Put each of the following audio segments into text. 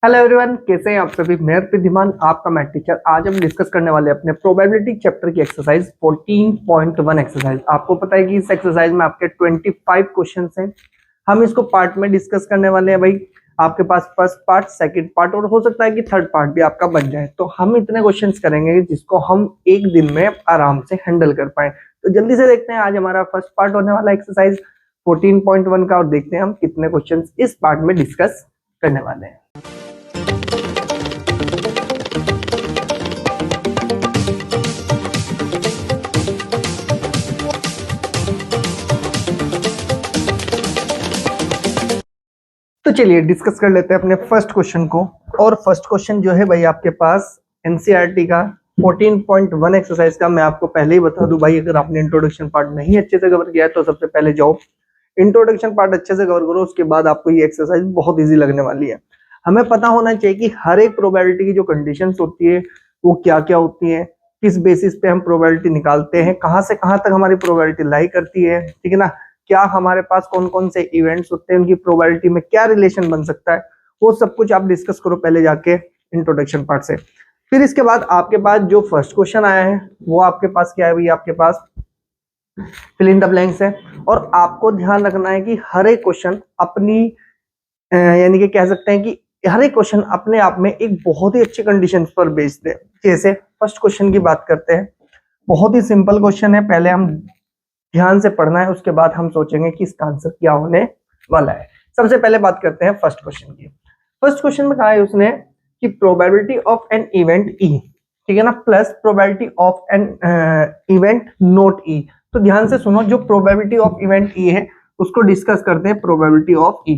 Hello everyone, कैसे हैं आप सभी। मैं प्रद्युमन, आपका मैथ टीचर। आज हम डिस्कस करने वाले हैं अपने प्रोबेबिलिटी चैप्टर की एक्सरसाइज 14.1 एक्सरसाइज। आपको पता है कि इस एक्सरसाइज में आपके 25 क्वेश्चंस हैं। हम इसको पार्ट में डिस्कस करने वाले हैं भाई। आपके पास फर्स्ट पार्ट, सेकंड पार्ट और हो सकता है कि थर्ड पार्ट भी आपका बन जाए। तो हम इतने क्वेश्चंस करेंगे जिसको हम एक दिन में आराम से हैंडल कर पाए। तो जल्दी से देखते हैं, आज हमारा फर्स्ट पार्ट होने वाला एक्सरसाइज 14.1 का, और देखते हैं हम कितने क्वेश्चन इस पार्ट में डिस्कस करने वाले हैं। तो चलिए डिस्कस कर लेते हैं अपने फर्स्ट क्वेश्चन को। और फर्स्ट क्वेश्चन जो है भाई आपके पास एनसीईआरटी का 14.1 एक्सरसाइज का। मैं आपको पहले ही बता दूं भाई, अगर आपने इंट्रोडक्शन पार्ट नहीं अच्छे से कवर किया है तो सबसे पहले जाओ इंट्रोडक्शन पार्ट अच्छे से कवर करो, उसके बाद आपको ये एक्सरसाइज बहुत इजी लगने वाली है। हमें पता होना चाहिए कि हर एक प्रोबेबिलिटी की जो कंडीशंस होती है वो क्या क्या होती है, किस बेसिस पे हम प्रोबेबिलिटी निकालते हैं, कहां से कहां तक हमारी प्रोबेबिलिटी लाई करती है, ठीक है ना। क्या हमारे पास कौन कौन से इवेंट्स होते हैं, उनकी प्रोबेबिलिटी में क्या रिलेशन बन सकता है, वो सब कुछ आप डिस्कस करो पहले जाके इंट्रोडक्शन पार्ट से। फिर इसके बाद आपके पास जो फर्स्ट क्वेश्चन आया है वो आपके पास क्या है भाई, आपके पास फिल इन द ब्लैंक्स है। और आपको ध्यान रखना है कि हर एक क्वेश्चन अपनी यानी कि कह सकते हैं कि हर एक क्वेश्चन अपने आप में एक बहुत ही अच्छी कंडीशन पर बेस्ड है। जैसे फर्स्ट क्वेश्चन की बात करते हैं, बहुत ही सिंपल क्वेश्चन है। पहले हम ध्यान से पढ़ना है, उसके बाद हम सोचेंगे कि इसका आंसर क्या होने वाला है। सबसे पहले बात करते हैं फर्स्ट क्वेश्चन की। फर्स्ट क्वेश्चन में कहा है उसने कि probability of an event E, ठीक है ना, plus probability of an event not E. तो ध्यान से सुनो, जो प्रोबेबिलिटी ऑफ इवेंट ई है उसको डिस्कस करते हैं प्रोबेबिलिटी ऑफ ई,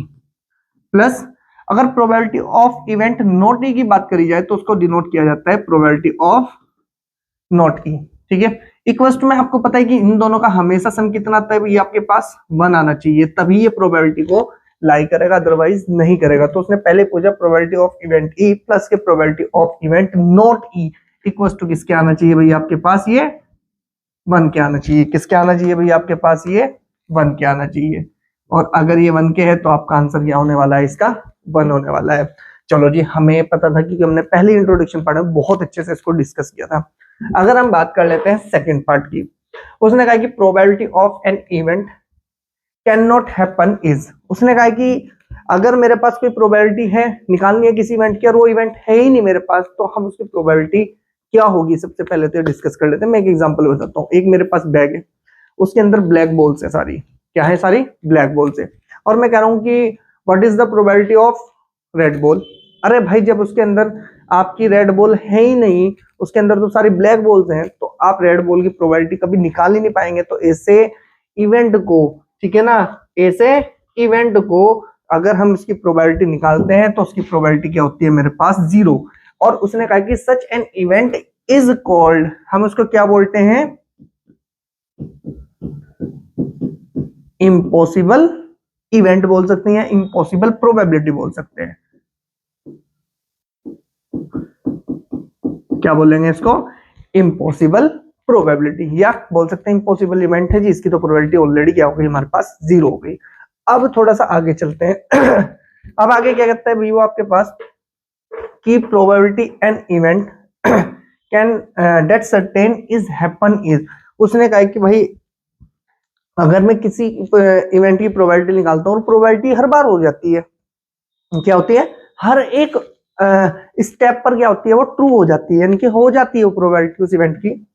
प्लस अगर प्रोबेबिलिटी ऑफ इवेंट नॉट ई की बात करी जाए तो उसको डिनोट किया जाता है प्रोबेबिलिटी ऑफ नॉट ई, ठीक है। इक्वल्स टू में आपको पता है कि इन दोनों का हमेशा सम कितना आता है, ये आपके पास 1 आना चाहिए, तभी ये प्रोबेबिलिटी को लाई करेगा, अदरवाइज नहीं करेगा। तो उसने पहले पूछा probability of event E plus के probability of event not E equals to किसके आना चाहिए भाई आपके पास, ये 1 के आना चाहिए। किसके आना चाहिए भाई आपके पास, ये 1 के आना चाहिए। और अगर ये 1 के है तो आपका आंसर क्या होने वाला है, इसका 1 होने वाला है। चलो जी, हमें पता था कि हमने पहले इंट्रोडक्शन पार्ट में बहुत अच्छे से इसको डिस्कस किया था। अगर हम बात कर लेते हैं सेकंड पार्ट की, उसने कहा कि probability of an event can not happen is. उसने कहा कि अगर मेरे पास कोई प्रोबेबिलिटी है निकालनी है किसी इवेंट की और वो इवेंट है ही नहीं मेरे पास, तो हम उसकी प्रोबेबिलिटी क्या होगी सबसे पहले तो डिस्कस कर लेते हैं। मैं एक एग्जांपल बताता हूँ। एक मेरे पास बैग है, उसके अंदर ब्लैक बॉल्स है, सारी क्या है, सारी ब्लैक बॉल्स है। और मैं कह रहा हूँ कि what is the probability of red ball. अरे भाई, जब उसके अंदर आपकी रेड बॉल है ही नहीं, उसके अंदर तो सारी ब्लैक बॉल्स हैं, तो आप रेड बॉल की प्रोबेबिलिटी कभी निकाल ही नहीं पाएंगे। तो ऐसे इवेंट को, ठीक है ना, ऐसे इवेंट को अगर हम इसकी प्रोबेबिलिटी निकालते हैं तो उसकी प्रोबेबिलिटी क्या होती है मेरे पास, 0। और उसने कहा कि such an event is called, हम उसको क्या बोलते हैं, इम्पॉसिबल इवेंट बोल सकते हैं, इम्पॉसिबल प्रोबेबिलिटी बोल सकते हैं। क्या बोलेंगे इसको, इम्पॉसिबल प्रोबेबिलिटी, या बोल सकते हैं इम्पॉसिबल इवेंट है जी, इसकी तो प्रोबेबिलिटी ऑलरेडी क्या हो गई हमारे पास, 0 हो गई। अब थोड़ा सा आगे चलते हैं। अब आगे क्या कहता है भाई वो आपके पास कि probability an event can that certain is happen is. उसने कहा कि भाई अगर मैं किसी इवेंट की प्रोबेबिलिटी निकालता हूँ और प्रोबेबिलिटी हर बार हो जाती है, क्या होती है, हर एक स्टेप पर क्या होती है, वो ट्रू हो जाती है, यानी कि हो जाती है वो प्रोबेबिलिटी उस इवेंट की,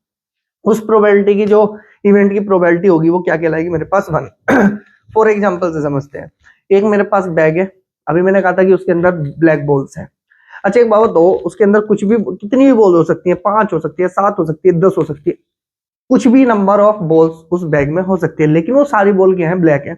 उस प्रोबेबिलिटी की जो इवेंट की प्रोबेबिलिटी होगी वो क्या कहलाएगी मेरे पास, 1। फॉर एग्जांपल से समझते हैं, एक मेरे पास बैग है, अभी मैंने कहा था कि उसके अंदर ब्लैक बॉल्स हैं। अच्छा एक बात बताओ, उसके अंदर कुछ भी, कितनी भी बॉल हो सकती है, 5 हो सकती है, 7 हो सकती है, 10 हो सकती है, कुछ भी नंबर ऑफ बॉल्स उस बैग में हो सकती है, लेकिन वो सारी बॉल क्या है, ब्लैक है।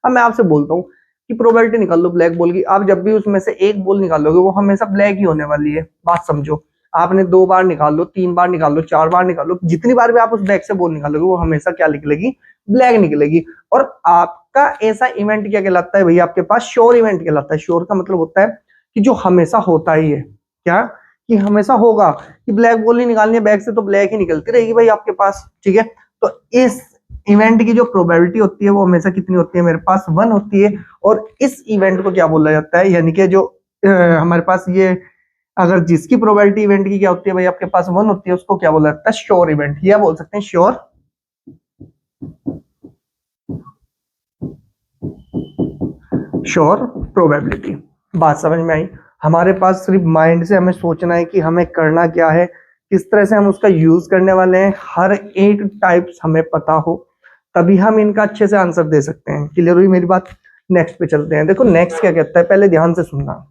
अब मैं आपसे बोलता हूँ कि प्रोबेबिलिटी निकाल लो ब्लैक बॉल की, आप जब भी उसमें से एक बॉल निकालोगे वो हमेशा ब्लैक ही होने वाली है। बात समझो, आपने 2 बार निकाल लो, 3 बार निकाल लो, 4 बार निकाल लो, जितनी बार भी आप उस बैग से बॉल निकालोगे वो हमेशा क्या निकलेगी, ब्लैक निकलेगी। और आपका ऐसा इवेंट क्या कहलाता है भैया आपके पास, श्योर इवेंट कहलाता है। श्योर का मतलब होता है कि जो हमेशा होता ही है, क्या कि हमेशा होगा, कि ब्लैक बॉल नहीं निकालनी है बैग से तो ब्लैक ही निकलती रहेगी भाई आपके पास, ठीक है। तो इस इवेंट की जो प्रोबेबिलिटी होती है वो हमेशा कितनी होती है मेरे पास, 1 होती है। और इस इवेंट को क्या बोला जाता है, यानी कि जो हमारे पास ये अगर जिसकी प्रोबेबिलिटी इवेंट की क्या होती है भाई आपके पास 1 होती है, उसको क्या बोला जाता है? श्योर इवेंट, या बोल सकते हैं श्योर प्रोबेबिलिटी। बात समझ में आई? हमारे पास सिर्फ माइंड से हमें सोचना है कि हमें करना क्या है, किस तरह से हम उसका यूज करने वाले हैं, हर एक टाइप्स हमें पता हो, तभी हम इनका अच्छे से आंसर दे सकते हैं। क्लियर हुई मेरी बात? नेक्स्ट पे चलते हैं। देखो नेक्स्ट क्या कहता है, पहले ध्यान से सुनना।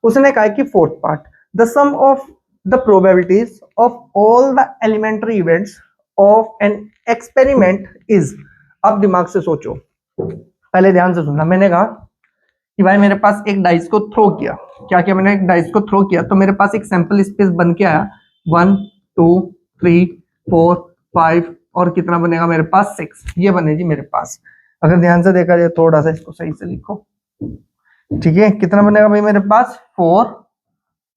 उसने कहा कि fourth part, the sum of the probabilities of all the elementary events of an experiment is. अब दिमाग से सोचो, पहले ध्यान से सुनना। मैंने कहा कि भाई मेरे पास एक डाइस को थ्रो किया, क्या क्या मैंने एक डाइस को थ्रो किया, तो मेरे पास एक सैंपल स्पेस बन के आया 1 2 3 4 5 और कितना बनेगा मेरे पास 6, ये बने जी मेरे पास। अगर ध्यान से देखा जाए, थोड़ा सा इसको सही से लिखो, ठीक है? कितना बनेगा भाई मेरे पास 4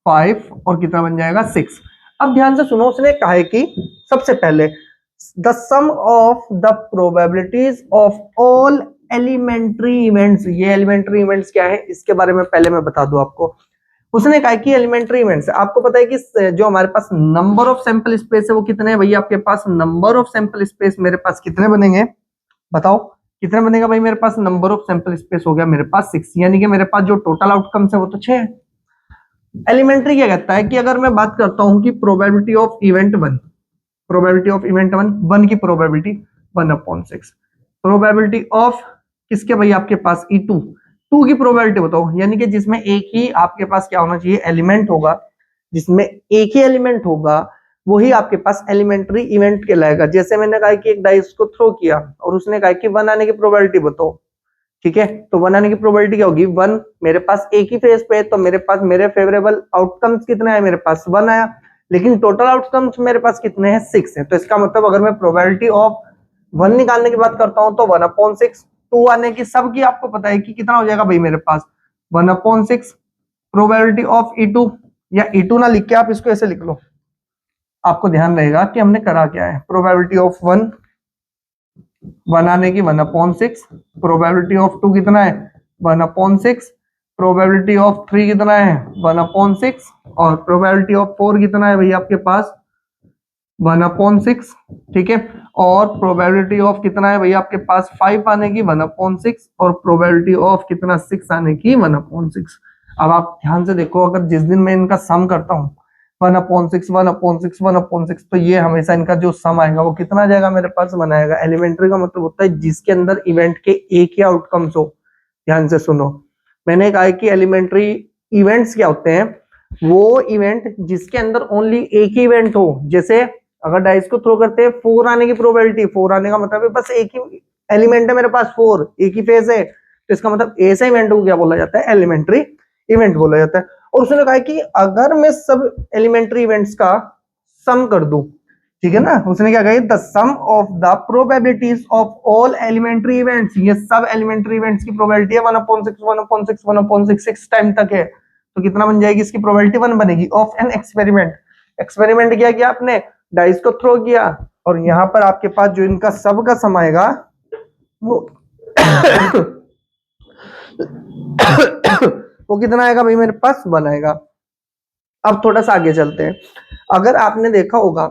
5 और कितना बन जाएगा 6। अब ध्यान से सुनो, उसने कहा है कि सबसे पहले the sum of the probabilities of all elementary events. ये एलिमेंट्री इवेंट्स क्या है इसके बारे में पहले मैं बता दूं आपको। उसने कहा कि एलिमेंट्री इवेंट्स, आपको पता है कि जो हमारे पास नंबर ऑफ सैंपल स्पेस है वो कितने हैं भैया? आपके पास नंबर ऑफ सैंपल स्पेस मेरे पास कितने बनेंगे? बताओ कितने बनेगा भाई मेरे पास? नंबर ऑफ सैंपल स्पेस हो गया मेरे पास 6, यानी कि मेरे पास जो टोटल आउटकम्स है वो तो 6 है। एलिमेंट्री क्या कहता है कि अगर मैं बात करता हूं कि probability of event 1, probability of event 1 की प्रोबेबिलिटी 1/6, प्रोबेबिलिटी ऑफ किसके भाई आपके पास E2 की प्रोबेबिलिटी बताओ, यानी कि जिसमें एक ही आपके पास क्या होना चाहिए? एलिमेंट होगा, जिसमें एक ही एलिमेंट होगा वही आपके पास एलिमेंट्री इवेंट कहलाएगा। जैसे मैंने कहा कि एक डाइस को थ्रो किया और उसने कहा कि 1 आने की प्रोबेबिलिटी बताओ, ठीक है? तो 1 आने की प्रोबेबिलिटी क्या होगी? 1, मेरे पास एक ही फेज पे है तो मेरे पास मेरे फेवरेबल आउटकम्स कितने आए? मेरे पास 1 आया, लेकिन टोटल आउटकम्स मेरे पास कितने हैं? 6 है। तो इसका मतलब अगर मैं प्रोबेबिलिटी ऑफ 1 निकालने की बात करता हूं तो 1/6, 2 आने की सबकी आपको पता है कि कितना हो जाएगा भाई मेरे पास 1/6। प्रोबेबिलिटी ऑफ E2, या E2 ना लिख के आप इसको ऐसे लिख लो, आपको ध्यान रहेगा कि हमने करा क्या है। प्रोबेबिलिटी ऑफ 1 आने की 1/6, प्रोबेबिलिटी ऑफ 2 कितना है? 1/6, प्रोबेबिलिटी ऑफ 3 कितना है? 1/6 और प्रोबेबिलिटी ऑफ 4 कितना है भैया आपके पास? 1/6, ठीक है? और प्रोबेबिलिटी ऑफ कितना है भैया आपके पास? 5 आने की 1/6 और प्रोबेबिलिटी ऑफ कितना? 6 आने की 1/6। अब आप ध्यान से देखो, अगर जिस दिन मैं इनका सम करता हूँ 1/6 1/6 1/6, तो ये हमेशा इनका जो सम आएगा वो कितना आ जाएगा मेरे पास? 1 आएगा। एलिमेंट्री का मतलब होता है जिसके अंदर इवेंट के एक ही आउटकम्स हो। ध्यान से सुनो, मैंने कहा कि एलिमेंट्री इवेंट्स क्या होते हैं? वो इवेंट जिसके अंदर ओनली एक ही इवेंट हो। जैसे अगर डाइस को थ्रो करते हैं, 4 आने की प्रोबेबिलिटी, 4 आने का मतलब है बस एक ही एलिमेंट है मेरे पास, 4 एक ही फेज है, तो इसका मतलब ऐसा इवेंट को क्या बोला जाता है? एलिमेंट्री इवेंट बोला जाता है। और उसने कहा कि अगर मैं सब एलिमेंट्री इवेंट्स का सम कर दूं, ठीक है ना? उसने क्या कहा? The sum of the probabilities of all elementary events, ये सब एलिमेंट्री इवेंट्स की प्रोबेबिलिटी है 1/6 1/6 1/6 6 टाइम तक है, तो कितना बन जाएगी इसकी प्रोबेबिलिटी? 1 बनेगी। ऑफ एन एक्सपेरिमेंट, एक्सपेरिमेंट क्या किया आपने? डाइस को थ्रो किया और यहां पर आपके पास जो इनका सब का सम आएगा वो वो कितना आएगा भाई मेरे पास? 1 आएगा। अब थोड़ा सा आगे चलते हैं। अगर आपने देखा होगा,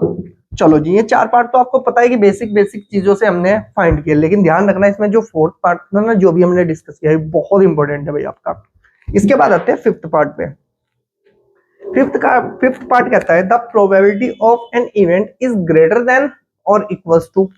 चलो जी ये 4 पार्ट तो आपको पता है कि बेसिक बेसिक चीजों से हमने फाइंड किया, लेकिन ध्यान रखना इसमें जो फोर्थ पार्ट था ना, जो भी हमने डिस्कस किया है, बहुत इंपॉर्टेंट है भाई आपका। इसके बाद आते हैं फिफ्थ पार्ट पे। फिफ्थ पार्ट कहता है the probability of an event is greater than और equals to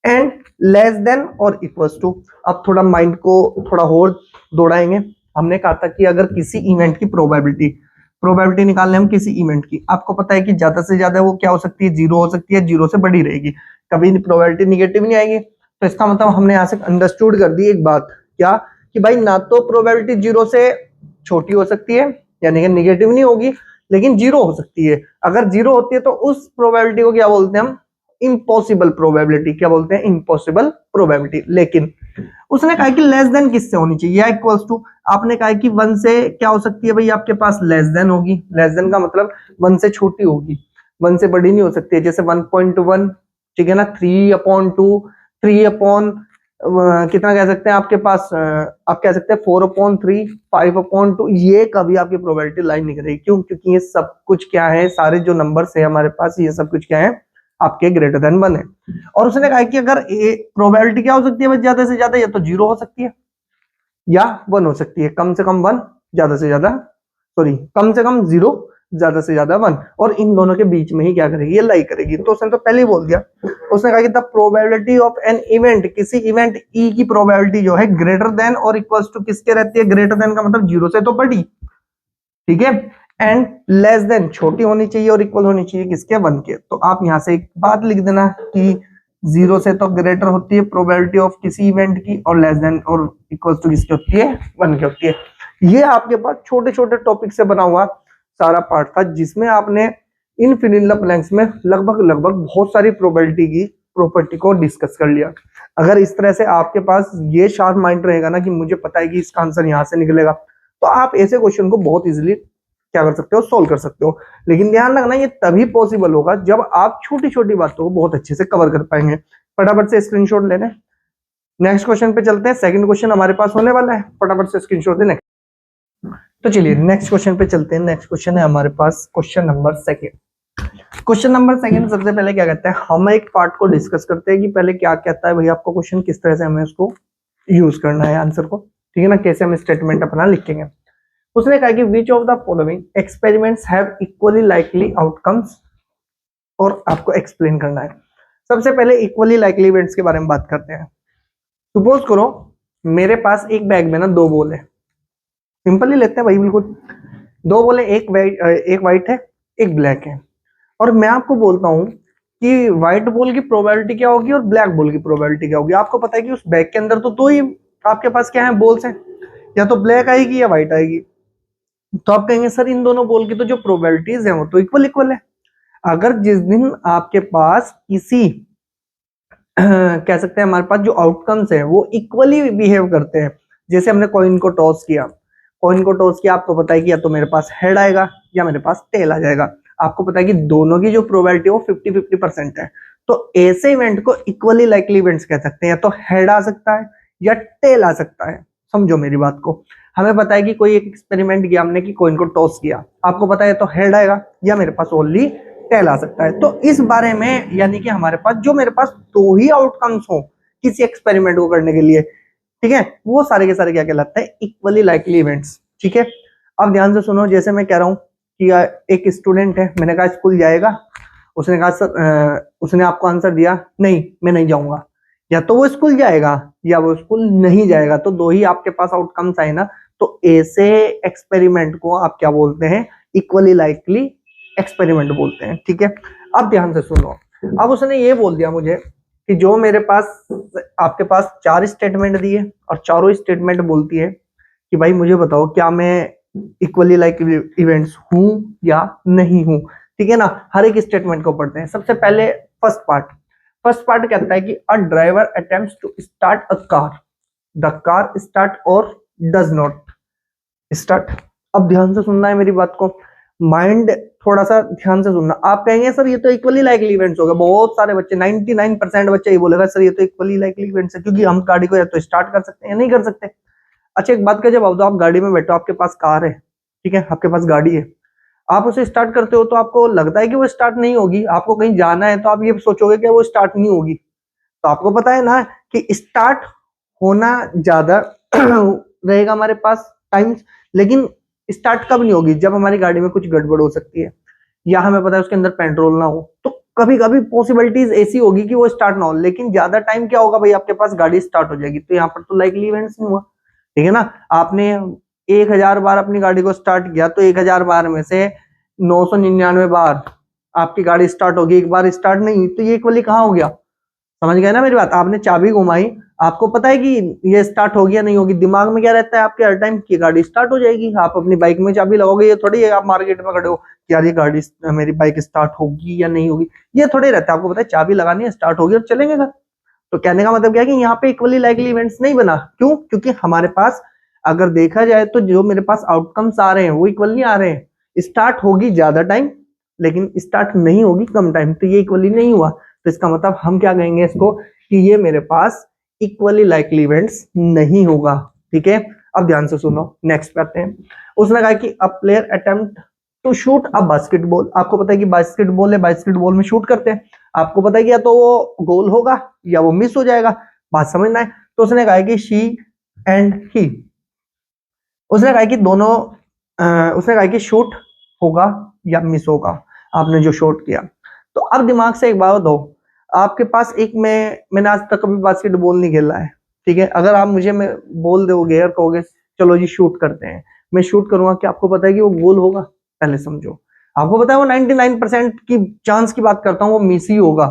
and less than और इक्वल्स टू। अब थोड़ा माइंड को थोड़ा और दौड़ाएंगे। हमने कहा था कि अगर किसी इवेंट की प्रोबेबिलिटी निकालने हम किसी इवेंट की, आपको पता है कि ज्यादा से ज्यादा वो क्या हो सकती है? 0 हो सकती है, 0 से बड़ी रहेगी, कभी प्रोबेबिलिटी निगेटिव नहीं आएगी। तो इसका मतलब हमने यहाँ से अंडरस्टूड कर दी एक बात, क्या कि भाई ना तो प्रोबेबिलिटी 0 से छोटी हो सकती है, यानी कि निगेटिव नहीं होगी, लेकिन 0 हो सकती है। अगर 0 होती है तो उस प्रोबेबिलिटी को क्या बोलते हैं हम? Impossible probability. क्या बोलते हैं? Impossible probability. लेकिन उसने कहा कि लेस देन किससे होनी चाहिए? या इक्वल्स टू। आपने कहा कि 1 से क्या हो सकती है भाई आपके पास? लेस देन होगी। लेस देन का मतलब 1 से छोटी होगी, 1 से बड़ी नहीं हो सकती है। जैसे 1.1, ठीक है ना? 3/2, 3/, कितना कह सकते हैं आपके पास, आप कह सकते हैं 4/3, 5/2, ये कभी आपकी प्रोबेबिलिटी लाइन नहीं करेगी। क्यों? क्योंकि ये सब कुछ क्या है, सारे जो नंबर्स है हमारे पास, ये सब कुछ क्या है, आपके ग्रेटर देन 1 है। और उसने कहा कि अगर प्रोबेबिलिटी क्या हो सकती है, ज्यादा से ज्यादा, या तो 0 हो सकती है या 1 हो सकती है। कम से कम 1, ज्यादा से ज्यादा, सॉरी, कम से कम 0, ज्यादा से ज्यादा 1, और इन दोनों के बीच में ही क्या करेगी, ये लाई करेगी। तो उसने तो पहले ही बोल दिया, उसने कहा कि the probability of an event, किसी इवेंट ई की प्रोबेबिलिटी जो है ग्रेटर देन और इक्वल्स टू किसके रहती है, ग्रेटर देन का मतलब 0 से तो बड़ी, ठीक है, एंड लेस देन छोटी होनी चाहिए और इक्वल होनी चाहिए किसके, 1 के। तो आप यहां से एक बात लिख देना कि 0 से तो ग्रेटर होती है प्रोबेबिलिटी ऑफ किसी इवेंट की, और लेस देन और इक्वल टू किसकी होती है, 1 की होती है। ये आपके पास छोटे छोटे टॉपिक से बना हुआ सारा पार्ट था, जिसमें आपने इन फिल इन द ब्लैंक्स में लगभग बहुत सारी प्रोबेबिलिटी की प्रॉपर्टी को डिस्कस कर लिया। अगर इस तरह से आपके पास ये शार्प माइंड रहेगा ना कि मुझे पता है कि इसका आंसर यहाँ से निकलेगा, तो आप ऐसे क्वेश्चन को बहुत इजीली क्या कर सकते हो, सोल्व कर सकते हो। लेकिन ध्यान रखना, ये तभी पॉसिबल होगा जब आप छोटी छोटी बातों को बहुत अच्छे से कवर कर पाएंगे। फटाफट से स्क्रीनशॉट लेने, नेक्स्ट क्वेश्चन पे चलते हैं। सेकंड क्वेश्चन हमारे पास होने वाला है, फटाफट से स्क्रीनशॉट देने। तो चलिए नेक्स्ट क्वेश्चन पे चलते हैं। नेक्स्ट क्वेश्चन है हमारे पास question number second. Question number second सबसे पहले क्या कहता है, हम एक पार्ट को डिस्कस करते हैं कि पहले क्या कहता है भाई आपको क्वेश्चन, किस तरह से हमें उसको यूज करना है आंसर को, ठीक है ना, कैसे हम स्टेटमेंट अपना लिखेंगे। उसने कहा कि विच of the following experiments have equally likely outcomes, और आपको एक्सप्लेन करना है। सबसे पहले इक्वली लाइकली इवेंट्स के बारे में बात करते हैं। सपोज करो मेरे पास एक बैग में ना 2 बॉल है, सिंपल ही लेते हैं भाई, बिल्कुल 2 बॉल है, एक व्हाइट है, एक ब्लैक है, और मैं आपको बोलता हूं कि व्हाइट बॉल की प्रोबेबिलिटी क्या होगी और ब्लैक बॉल की प्रोबेबिलिटी क्या होगी। आपको पता है कि उस बैग के अंदर तो 2 ही आपके पास क्या है, बॉल्स हैं, या तो ब्लैक आएगी या व्हाइट आएगी। तो आप कहेंगे सर इन दोनों बॉल की तो जो प्रोबेबिलिटीज है वो तो इक्वल है। अगर जिस दिन आपके पास किसी कह सकते हैं हमारे पास जो आउटकम्स है वो इक्वली बिहेव करते हैं, जैसे हमने कॉइन को टॉस किया, आपको पता है कि या तो मेरे पास हेड आएगा या मेरे पास टेल आ जाएगा। आपको पता है कि दोनों की जो प्रोबेबिलिटी वो 50-50% है। तो ऐसे इवेंट को इक्वली लाइकली इवेंट्स कह सकते हैं, या तो हेड आ सकता है या टेल आ सकता है। समझो मेरी बात को, हमें पता है कि कोई एक एक्सपेरिमेंट किया हमने कि कॉइन को टॉस किया, आपको पता है तो हेड आएगा या मेरे पास ओनली टेल आ सकता है। तो इस बारे में यानी कि हमारे पास जो मेरे पास 2 ही आउटकम्स हो किसी एक्सपेरिमेंट को करने के लिए, ठीक है, वो सारे के सारे क्या कहलाते हैं, इक्वली लाइकली इवेंट्स। ठीक है, अब ध्यान से सुनो, जैसे मैं कह रहा हूं कि एक स्टूडेंट है, मैंने कहा स्कूल जाएगा, उसने कहा सर, उसने आपको आंसर दिया नहीं मैं नहीं जाऊंगा, या तो वो स्कूल जाएगा या वो स्कूल नहीं जाएगा। तो 2 ही आपके पास आउटकम्स आए ना, तो ऐसे एक्सपेरिमेंट को आप क्या बोलते हैं, इक्वली लाइकली एक्सपेरिमेंट बोलते हैं। ठीक है, अब ध्यान से सुनो, अब उसने ये बोल दिया मुझे कि जो मेरे पास आपके पास 4 स्टेटमेंट दिए और चारों स्टेटमेंट बोलती है कि भाई मुझे बताओ क्या मैं इक्वली लाइकली इवेंट्स हूं या नहीं हूं। ठीक है ना, हर एक स्टेटमेंट को पढ़ते हैं। सबसे पहले फर्स्ट पार्ट कहता है कि a driver attempts to start a car, the car start और डज नॉट स्टार्ट। अब ध्यान से सुनना है मेरी बात को, माइंड थोड़ा सा ध्यान से सुनना। आप कहेंगे सर ये तो इक्वली लाइकली इवेंट्स हो गए, बहुत सारे बच्चे 99% बच्चे ये बोलेगा सर ये तो इक्वली लाइकली इवेंट्स है, क्योंकि हम गाड़ी को या तो स्टार्ट कर सकते हैं या नहीं कर सकते। अच्छा एक बात का जवाब दो, आप गाड़ी में बैठो, आपके पास कार है, ठीक है, आपके पास गाड़ी है, आप उसे स्टार्ट करते हो तो आपको लगता है कि वो स्टार्ट नहीं होगी, आपको कहीं जाना है तो आप ये सोचोगे कि वो स्टार्ट नहीं होगी। तो आपको पता है ना कि स्टार्ट होना ज्यादा रहेगा हमारे पास टाइम्स, लेकिन स्टार्ट कब नहीं होगी, जब हमारी गाड़ी में कुछ गड़बड़ हो सकती है या हमें पता है उसके अंदर पेट्रोल ना हो, तो कभी कभी पॉसिबिलिटीज ऐसी होगी कि वो स्टार्ट ना हो। लेकिन ज्यादा टाइम क्या होगा भाई, आपके पास गाड़ी स्टार्ट हो जाएगी। तो यहाँ पर तो लाइकली इवेंट्स नहीं हुआ, ठीक है ना। आपने 1000 बार अपनी गाड़ी को स्टार्ट किया, तो 1000 बार में से 999 बार आपकी गाड़ी स्टार्ट होगी, एक बार स्टार्ट नहीं, तो ये इक्वली कहाँ हो गया, समझ गए ना मेरी बात। आपने चाबी घुमाई, आपको पता है कि ये स्टार्ट होगी या नहीं होगी, दिमाग में क्या रहता है आपके हर टाइम की गाड़ी स्टार्ट हो जाएगी। आप अपनी बाइक में चाबी लगाओगे, ये थोड़ी है आप मार्केट में खड़े हो कि यार ये गाड़ी मेरी बाइक स्टार्ट होगी या नहीं होगी, ये थोड़े रहता है। आपको पता है चाबी लगानी है, स्टार्ट होगी और चलेंगे घर। तो कहने का मतलब क्या है कि यहाँ पे इक्वली लाइकली इवेंट्स नहीं बना, क्यों, क्योंकि हमारे पास अगर देखा जाए तो जो मेरे पास आउटकम्स आ रहे हैं वो इक्वल नहीं आ रहे हैं। स्टार्ट होगी ज्यादा टाइम लेकिन स्टार्ट नहीं होगी कम टाइम, तो ये इक्वली नहीं हुआ। तो इसका मतलब हम क्या कहेंगे इसको कि ये मेरे पास इक्वली लाइकली इवेंट्स नहीं होगा। ठीक है, अब ध्यान से सुनो, नेक्स्ट पे आते हैं। उसने कहा कि a player attempt to shoot a basketball. आपको पता है कि बास्केटबॉल है, बास्केटबॉल में शूट करते हैं। आपको पता है कि या तो वो गोल होगा या वो मिस हो जाएगा, बात समझना है। तो उसने कहा कि शी एंड ही, उसने कहा कि दोनों उसने कहा कि शूट होगा या मिस होगा, आपने जो शॉट किया। तो अब दिमाग से एक बात हो, आपके पास एक मैंने आज तक कभी बास्केटबॉल नहीं खेला है। ठीक है, अगर आप मुझे मैं बोल दोगे और कहोगे चलो जी शूट करते हैं, मैं शूट करूंगा, कि आपको पता है कि वो गोल होगा? पहले समझो, आपको पता है वो 99% की चांस की बात करता हूँ वो मिस ही होगा।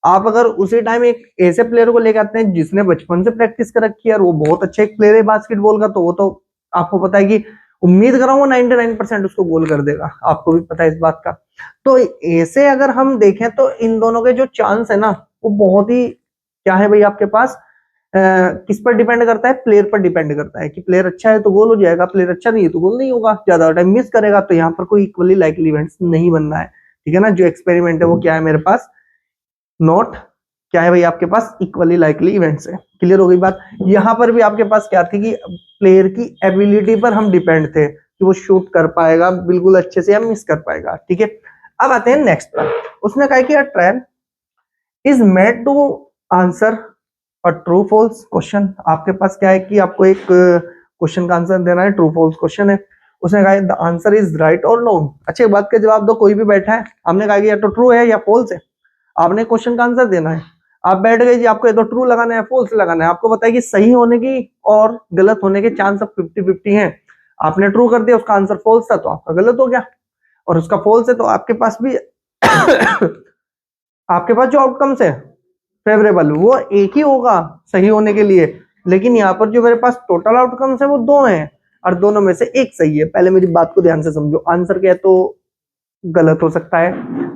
आप अगर उसी टाइम एक ऐसे प्लेयर को लेकर आते हैं जिसने बचपन से प्रैक्टिस कर रखी है और वो बहुत अच्छा एक प्लेयर है बास्केटबॉल का, तो वो तो आपको पता है कि उम्मीद कर रहा हूँ वो 99% उसको गोल कर देगा, आपको भी पता है इस बात का। तो ऐसे अगर हम देखें तो इन दोनों के जो चांस है ना, वो बहुत ही क्या है भाई आपके पास, किस पर डिपेंड करता है? प्लेयर पर डिपेंड करता है कि प्लेयर अच्छा है तो गोल हो जाएगा, प्लेयर अच्छा नहीं है तो गोल नहीं होगा, ज्यादा टाइम मिस करेगा। तो यहाँ पर कोई इक्वली लाइकली इवेंट्स नहीं बनना है। ठीक है ना, जो एक्सपेरिमेंट है वो क्या है मेरे पास, नॉट क्या है भाई आपके पास, इक्वली लाइकली इवेंट्स है। क्लियर हो गई बात? यहां पर भी आपके पास क्या थी कि प्लेयर की एबिलिटी पर हम डिपेंड थे कि वो शूट कर पाएगा बिल्कुल अच्छे से या मिस कर पाएगा। ठीक है, अब आते हैं नेक्स्ट पर। उसने कहा कि trial is made to answer a true false question. आपके पास क्या है कि आपको एक क्वेश्चन का आंसर देना है, ट्रू फॉल्स क्वेश्चन है। उसने कहा द आंसर इज राइट और रॉन्ग। अच्छी बात का जवाब दो, कोई भी बैठा है, हमने कहा कि या तो ट्रू है या फॉल्स है, आपने क्वेश्चन का आंसर देना है। आप बैठ गए जी, आपको ये तो ट्रू लगाना है फॉल्स लगाना है। आपको पता है कि सही होने की और गलत होने के चांस अब 50-50 हैं। आपने ट्रू कर दिया, उसका आंसर फॉल्स था तो आपका गलत हो गया, और उसका फॉल्स है तो आपके पास भी आपके पास जो आउटकम्स है फेवरेबल वो एक ही होगा सही होने के लिए। लेकिन यहाँ पर जो मेरे पास टोटल आउटकम्स है वो दो हैं, और दोनों में से एक सही है। पहले मेरी बात को ध्यान से समझो, आंसर क्या है तो गलत हो सकता है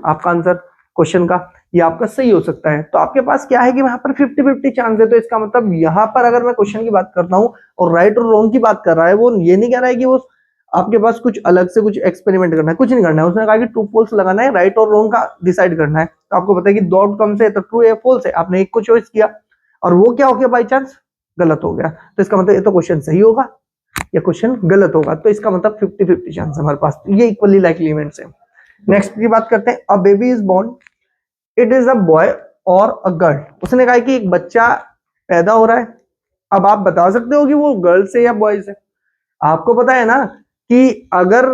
आपका आंसर क्वेश्चन का, ये आपका सही हो सकता है। तो आपके पास क्या है कि वहां पर 50-50 चांस है। तो इसका मतलब यहाँ पर अगर मैं क्वेश्चन की बात करता हूँ और राइट और रॉन्ग की बात कर रहा है, वो ये नहीं कह रहा है कि वो आपके पास कुछ अलग से कुछ एक्सपेरिमेंट करना है, कुछ नहीं करना है। उसने कहा कि ट्रू फॉल्स लगाना है, राइट और रॉन्ग का डिसाइड करना है। तो आपको पता है कि दो आउटकम से तो ट्रू है फॉल्स है, आपने एक को चॉइस किया और वो क्या हो गया बाई चांस गलत हो गया। तो इसका मतलब ये तो क्वेश्चन सही होगा या क्वेश्चन गलत होगा। तो इसका मतलब 50-50 चांस हमारे पास, ये इक्वली लाइकली इवेंट्स है। नेक्स्ट की बात करते हैं, a baby is born, it is a boy और अ गर्ल। उसने कहा कि एक बच्चा पैदा हो रहा है, अब आप बता सकते हो कि वो गर्ल से या बॉय से। आपको पता है ना कि अगर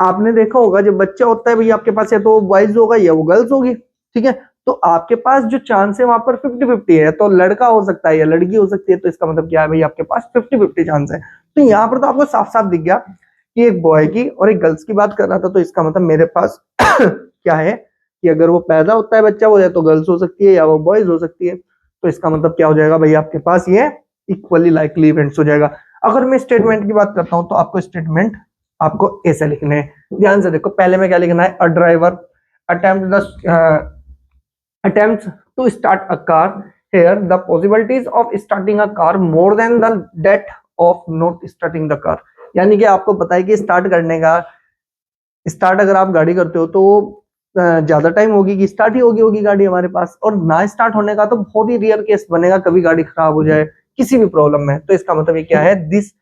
आपने देखा होगा जब बच्चा होता है भाई आपके पास या तो बॉयज होगा या वो गर्ल्स होगी। ठीक है, तो आपके पास जो चांस है वहां पर 50-50 है, तो लड़का हो सकता है या लड़की हो सकती है। तो इसका मतलब क्या है भाई आपके पास 50-50 चांस है। तो यहाँ पर तो आपको साफ साफ दिख गया कि एक बॉय की और एक गर्ल्स की बात कर रहा था। तो इसका मतलब मेरे पास क्या है कि अगर वो पैदा होता है बच्चा हो जाए तो गर्ल्स हो सकती है या वो बॉयज हो सकती है। तो इसका मतलब क्या हो जाएगा भाई आपके पास, ये इक्वली लाइकली इवेंट्स हो जाएगा। अगर मैं स्टेटमेंट की बात करता हूं तो आपको स्टेटमेंट आपको ऐसे लिखने हैं। ध्यान से देखो, पहले में क्या लिखना है, a driver attempts to start a car. Here the possibilities of starting a car more than the that of not starting the car। यानी कि आपको पता है कि स्टार्ट करने का, स्टार्ट अगर आप गाड़ी करते हो तो ज्यादा टाइम होगी कि स्टार्ट ही होगी गाड़ी हमारे पास, और ना स्टार्ट होने का तो बहुत ही रेयर केस बनेगा, कभी गाड़ी खराब हो जाए किसी भी प्रॉब्लम में। तो इसका मतलब ये क्या है, this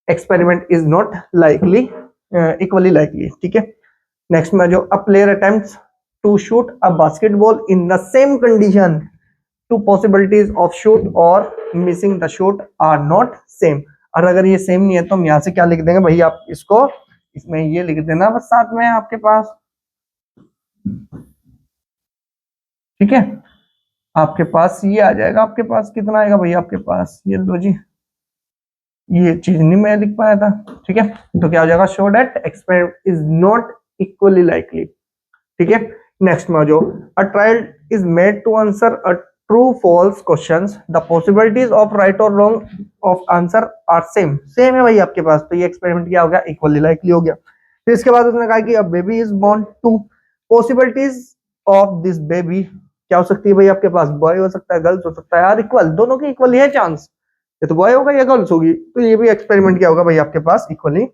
experiment is not likely equally likely. ठीक है, नेक्स्ट में जो a player attempts to shoot a basketball in the same condition, two possibilities of shoot और missing the shoot are not same. और अगर ये सेम नहीं है तो हम यहाँ से क्या लिख देंगे भाई, आप इसको इसमें ये लिख देना बस साथ में आपके पास। ठीक है, आपके पास ये आ जाएगा, आपके पास कितना आएगा भाई आपके पास, ये लो जी, ये चीज नहीं मैं लिख पाया था। ठीक है, तो क्या हो जाएगा, so that experiment is not equally likely. ठीक है, नेक्स्ट में जो a trial is made to answer a true false questions, the possibilities of right और wrong of answer are same. Same है भाई आपके पास, तो ये एक्सपेरिमेंट क्या हो गया, इक्वली लाइकली हो गया। फिर इसके बाद उसने कहा कि a baby is born, two possibilities of this baby क्या हो सकती है भाई आपके पास, बॉय हो सकता है गर्ल्स हो सकता है, यार इक्वल, दोनों की इक्वली है चांस, ये तो बॉय होगा या गर्ल्स होगी। तो ये भी एक्सपेरिमेंट क्या होगा भाई आपके पास, इक्वली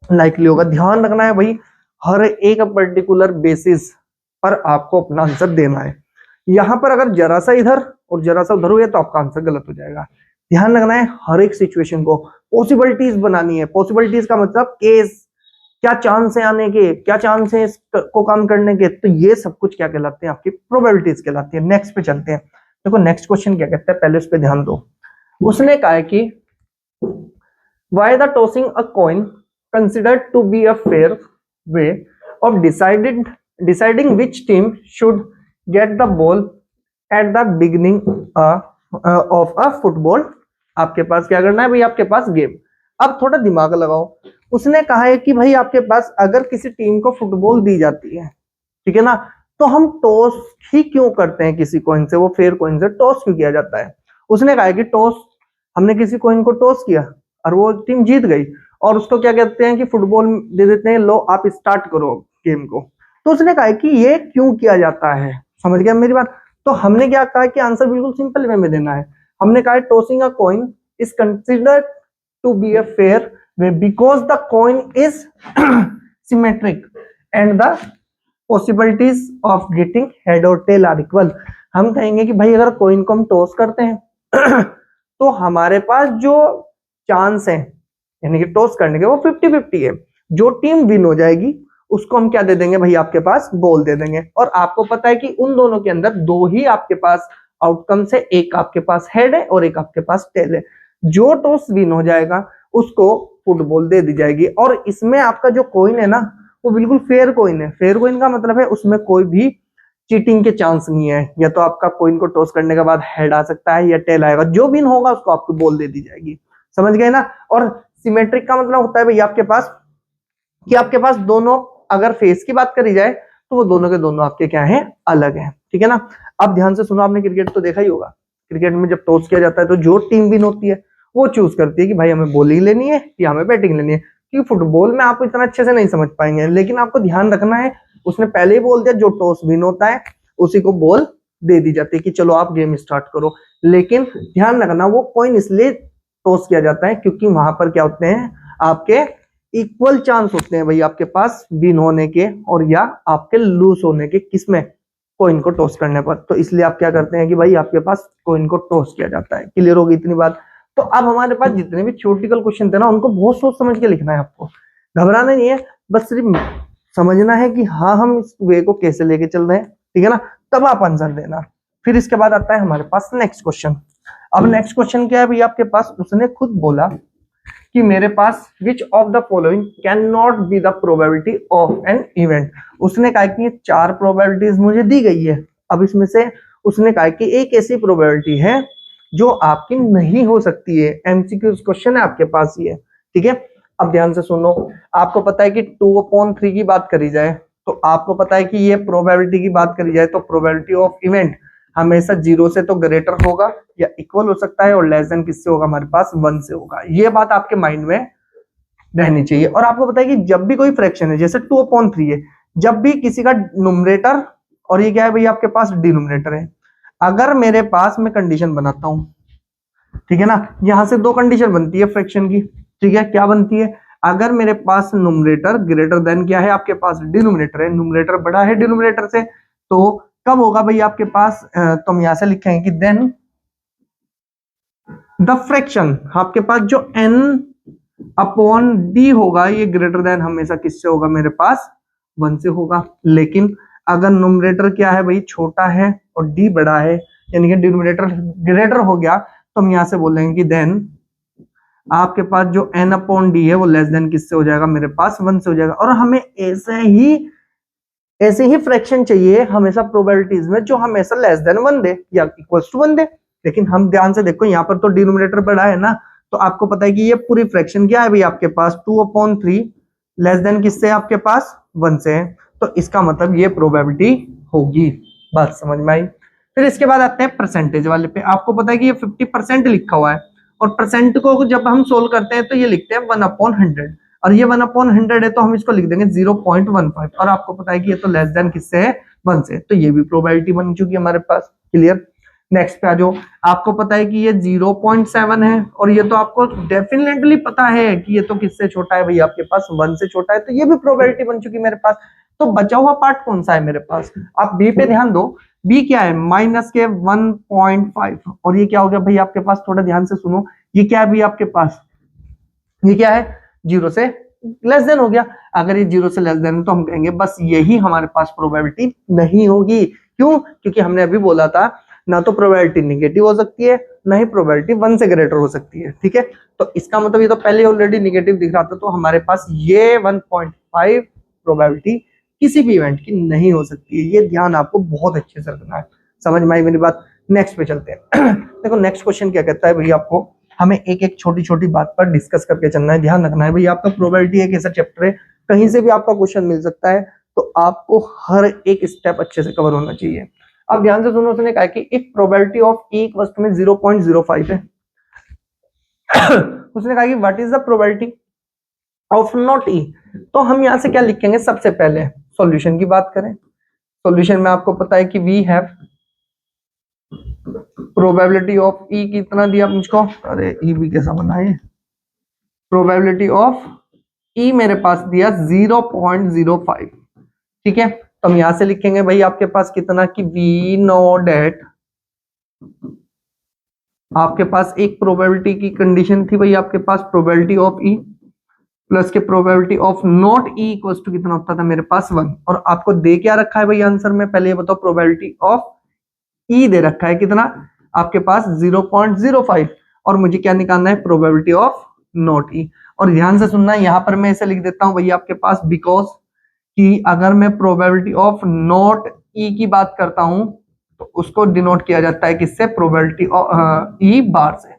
लाइकली होगा। ध्यान रखना है भाई, हर एक पर्टिकुलर बेसिस पर आपको अपना आंसर देना है। यहां पर अगर जरा सा इधर और जरा सा उधर हुआ तो आपका आंसर गलत हो जाएगा। ध्यान रखना है हर एक सिचुएशन को, पॉसिबिलिटीज बनानी है। पॉसिबिलिटीज का मतलब केस, क्या चांस है आने के, क्या चांस है इसको काम करने के, तो ये सब कुछ क्या कहलाते हैं, आपकी प्रोबेबिलिटीज कहलाती है। नेक्स्ट पे चलते हैं। देखो नेक्स्ट क्वेश्चन क्या कहता है, पहले उस पे ध्यान दो। उसने कहा है कि why the tossing a coin considered to be a fair way of deciding which team should get the ball at the beginning of a football। आपके पास क्या करना है भाई, आपके पास गेम। अब थोड़ा दिमाग लगाओ। उसने कहा है कि भाई आपके पास अगर किसी टीम को फुटबॉल दी जाती है, ठीक है ना, तो हम टॉस ही क्यों करते हैं किसी कॉइन से, वो फेयर कॉइन से टॉस क्यों किया जाता है। उसने कहा है कि टॉस, हमने किसी कॉइन को टॉस किया और वो टीम जीत गई, और उसको क्या कहते हैं कि फुटबॉल दे देते हैं, लो आप स्टार्ट करो गेम को। तो उसने कहा कि ये क्यों किया जाता है, समझ गया मेरी बात। तो हमने क्या कहा कि आंसर बिल्कुल सिंपल वे में देना है। हमने कहा tossing a coin is considered to be a fair way because the coin is symmetric and the possibilities of getting head और टेल आर इक्वल। हम कहेंगे कि भाई अगर कॉइन को हम टॉस करते हैं तो हमारे पास जो चांस है यानी कि टॉस करने के वो 50-50 है। जो टीम विन हो जाएगी उसको हम क्या दे देंगे भाई, आपके पास बॉल दे देंगे। और आपको पता है कि उन दोनों के अंदर दो ही आपके पास आउटकम्स है, एक आपके पास हेड है और एक आपके पास टेल है। जो टॉस विन हो जाएगा उसको फुटबॉल दे दी जाएगी। और इसमें आपका जो कॉइन है ना वो बिल्कुल फेयर कॉइन है। फेयर कॉइन का मतलब है उसमें कोई भी चीटिंग के चांस नहीं है। या तो आपका कॉइन को टॉस करने के बाद हेड आ सकता है या टेल आएगा, जो विन होगा उसको आपको बॉल दे दी जाएगी। समझ गए ना। और सिमेट्रिक का मतलब होता है भाई आपके पास कि आपके पास दोनों, अगर फेस की बात करी जाए तो वो दोनों के दोनों आपके क्या हैं, अलग हैं। ठीक है ना। अब ध्यान से सुनो, आपने क्रिकेट तो देखा ही होगा। क्रिकेट में जब टॉस किया जाता है तो जो टीम विन होती है वो चूज करती है कि भाई हमें बॉलिंग लेनी है या हमें बैटिंग लेनी है। क्योंकि फुटबॉल में आप इतना अच्छे से नहीं समझ पाएंगे, लेकिन आपको ध्यान रखना है उसने पहले ही बोल दिया जो टॉस विन होता है उसी को बॉल दे दी जाती है कि चलो आप गेम स्टार्ट करो। लेकिन ध्यान रखना वो कॉइन इसलिए टॉस किया जाता है क्योंकि वहां पर क्या होते हैं, आपके इक्वल चांस होते हैं भाई आपके पास विन होने के और या आपके लूज होने के, किसमें, कॉइन को टॉस करने पर। तो इसलिए आप क्या करते हैं कि भाई आपके पास कॉइन को टॉस किया जाता है। क्लियर होगी इतनी बात। तो अब हमारे पास जितने भी थ्योरेटिकल क्वेश्चन थे ना उनको बहुत सोच समझ के लिखना है आपको, घबराना नहीं है, बस सिर्फ समझना है कि हाँ हम इस वे को कैसे लेके चल रहे हैं। ठीक है ना, तब आप आंसर देना। फिर इसके बाद आता है हमारे पास नेक्स्ट क्वेश्चन। अब नेक्स्ट क्वेश्चन क्या है भाई आपके पास, उसने खुद बोला कि मेरे पास which of the following can not be the probability of an event. उसने कहा कि ये 4 प्रोबेबिलिटीज मुझे दी गई है। अब इसमें से उसने कहा कि एक ऐसी प्रोबेबिलिटी है जो आपकी नहीं हो सकती है। एमसीक्यू क्वेश्चन है आपके पास ये। ठीक है, अब ध्यान से सुनो। आपको पता है कि 2/3 की बात करी जाए तो आपको पता है कि ये प्रोबेबिलिटी की बात करी जाए तो प्रोबेबिलिटी ऑफ इवेंट हमेशा 0 से तो ग्रेटर होगा या इक्वल हो सकता है, और लेस देन किससे होगा, हमारे पास 1 से होगा। ये बात आपके माइंड में रहनी चाहिए। और आपको पता है कि जब भी कोई फ्रैक्शन है, जैसे 2/3 है, जब भी किसी का न्यूमरेटर और ये क्या है भाई आपके पास डिनोमिनेटर है, अगर मेरे पास, मैं कंडीशन बनाता हूं, ठीक है ना, यहां से 2 कंडीशन बनती है फ्रैक्शन की। ठीक है, क्या बनती है, अगर मेरे पास न्यूमरेटर ग्रेटर देन क्या है आपके पास डिनोमिनेटर है, न्यूमरेटर बड़ा है डिनोमिनेटर से, तो कब होगा भाई आपके पास, तो हम यहां से लिखेंगे कि देन द फ्रैक्शन, आपके पास जो n/d होगा ये ग्रेटर देन हमेशा किससे होगा, मेरे पास 1 से होगा। लेकिन अगर न्यूमरेटर क्या है भाई छोटा है और d बड़ा है, यानी कि डिनोमिनेटर ग्रेटर हो गया, तो हम यहां से बोलेंगे कि देन आपके पास जो n/d है वो लेस देन किससे हो जाएगा, मेरे पास 1 से हो जाएगा। और हमें ऐसे ही फ्रैक्शन चाहिए हमेशा प्रोबेबिलिटीज में जो हमेशा लेस देन 1 दे या इक्वल टू 1 दे। लेकिन हम ध्यान से देखो यहाँ पर तो डिनोमिनेटर बड़ा है ना, तो आपको पता है कि ये पूरी फ्रैक्शन क्या है भाई आपके पास 2/3 लेस देन किससे आपके पास 1 से है, तो इसका मतलब ये प्रोबेबिलिटी होगी। बात समझ में आई। फिर इसके बाद आते हैं परसेंटेज वाले पे। आपको पता है कि ये 50% लिखा हुआ है, और परसेंट को जब हम सोल्व करते हैं तो ये लिखते हैं 1/100, और ये 1/100 है तो हम इसको लिख देंगे 0.15। और आपको पता है कि ये तो लेस देन किससे है, 1 से, तो ये भी प्रोबेबिलिटी बन चुकी है हमारे पास। क्लियर। नेक्स्ट पे आ जाओ। आपको पता है कि ये 0.7 है, और ये तो आपको डेफिनेटली पता है कि ये तो किससे छोटा है भाई आपके पास 1 से छोटा है, तो ये भी प्रोबेबिलिटी बन चुकी है मेरे पास। तो बचा हुआ पार्ट कौन सा है मेरे पास, आप बी पे ध्यान दो। बी क्या है माइनस के 1.5, और ये क्या हो गया भाई आपके पास, थोड़ा ध्यान से सुनो, ये क्या है भाई आपके पास, ये क्या है, 0 से लेस देन हो गया। अगर ये 0 से लेस देन तो हम कहेंगे बस यही हमारे पास प्रोबेबिलिटी नहीं होगी। क्यों? क्योंकि हमने अभी बोला था ना तो प्रोबेबिलिटी निगेटिव हो सकती है, ना ही प्रोबेबिलिटी 1 से ग्रेटर हो सकती है। ठीक है, तो इसका मतलब ये तो पहले ऑलरेडी निगेटिव दिख रहा था, तो हमारे पास ये 1.5 प्रोबेबिलिटी किसी भी इवेंट की नहीं हो सकती है। ये ध्यान आपको बहुत अच्छे से रखना है। समझ में आई मेरी बात? नेक्स्ट पे चलते हैं। देखो नेक्स्ट क्वेश्चन क्या कहता है भाई, आपको हमें एक एक छोटी छोटी बात पर डिस्कस करके चलना है। ध्यान रखना है भाई, आपका प्रोबेबिलिटी एक ऐसा चैप्टर है, कहीं से भी आपका क्वेश्चन मिल सकता है, तो आपको हर एक स्टेप अच्छे से कवर होना चाहिए। अब ध्यान से सुनो, उसने कहा कि if probability of E equals to में 0.05 है। उसने कहा कि what is the probability of not E, तो हम यहां से क्या लिखेंगे, सबसे पहले सॉल्यूशन की बात करें। सॉल्यूशन में आपको पता है कि वी हैव प्रोबेबिलिटी ऑफ ई कितना दिया मुझको, अरे ई भी कैसा बना है, प्रोबेबिलिटी ऑफ ई मेरे पास दिया 0.05। ठीक है, तो हम यहां से लिखेंगे भाई आपके पास कितना कि वी नो डेट, आपके पास एक प्रोबेबिलिटी की कंडीशन थी भाई आपके पास प्रोबेबिलिटी ऑफ ई प्लस के probability of not E equals to कितना होता था मेरे पास 1, और आपको दे क्या रखा है भाई आंसर में, पहले ये बताओ, प्रोबेबिलिटी ऑफ ई दे रखा है कितना आपके पास 0.05, और मुझे क्या निकालना है, प्रोबेबिलिटी ऑफ नॉट ई। और ध्यान से सुनना, यहां पर मैं इसे लिख देता हूं भाई आपके पास, बिकॉज कि अगर मैं प्रोबेबिलिटी ऑफ नॉट ई की बात करता हूं तो उसको डिनोट किया जाता है किससे, प्रोबेबिलिटी ऑफ ई बार से।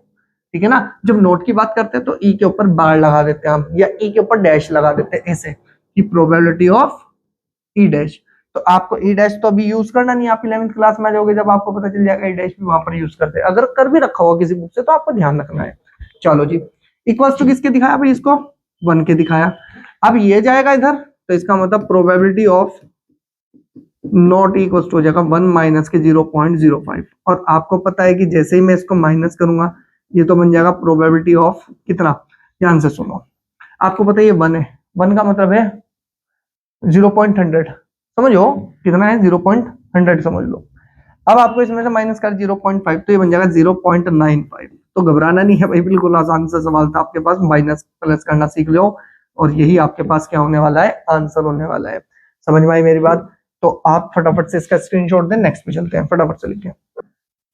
ठीक है ना, जब नोट की बात करते हैं तो ई के ऊपर बार लगा देते हैं हम, या ई के ऊपर डैश लगा देते हैं ऐसे, कि प्रोबेबिलिटी ऑफ ई डैश। तो आपको ई डैश तो अभी यूज करना नहीं, आप 11वीं क्लास में जाओगे जब आपको पता चल जाएगा ई डैश भी वहां पर यूज करते हैं, अगर कर भी रखा होगा किसी बुक से तो आपको ध्यान रखना है। चलो जी, इक्वल्स टू किसके दिखाया भाई, इसको 1 के दिखाया। अब ये जाएगा इधर, तो इसका मतलब probability of not equals to हो जाएगा 1 माइनस के 0.05, और आपको पता है कि जैसे ही मैं इसको माइनस करूंगा ये तो बन जाएगा प्रोबेबिलिटी ऑफ कितना, ध्यान से सुनो, आपको पता है ये 1 है, 1 का मतलब है 0.100, समझो कितना है 0.100 समझ लो। अब आपको इसमें से माइनस कर 0.5 तो ये बन जाएगा 0.95। तो घबराना नहीं है भाई, बिल्कुल आसान सा सवाल था आपके पास, माइनस प्लस करना सीख लो और यही आपके पास क्या होने वाला है, आंसर होने वाला है। समझ में आई मेरी बात? तो आप फटाफट से इसका स्क्रीनशॉट दें, नेक्स्ट पे चलते हैं, फटाफट से लिखें।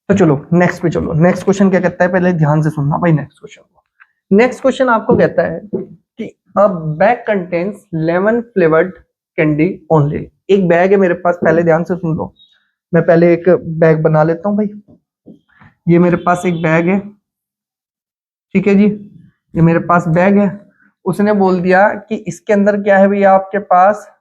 तो चलो नेक्स्ट पे चलो, नेक्स्ट क्वेश्चन क्या कहता है, पहले ध्यान से सुनना भाई नेक्स्ट क्वेश्चन को। नेक्स्ट क्वेश्चन आपको कहता है कि अ bag contains lemon flavoured candy only. एक बैग है मेरे पास, पहले ध्यान से सुन लो, मैं पहले एक बैग बना लेता हूं भाई। ये मेरे पास एक बैग है, ठीक है जी, ये मेरे पास बैग है। उसने बोल दिया कि इसके अंदर क्या है भैया आपके पास,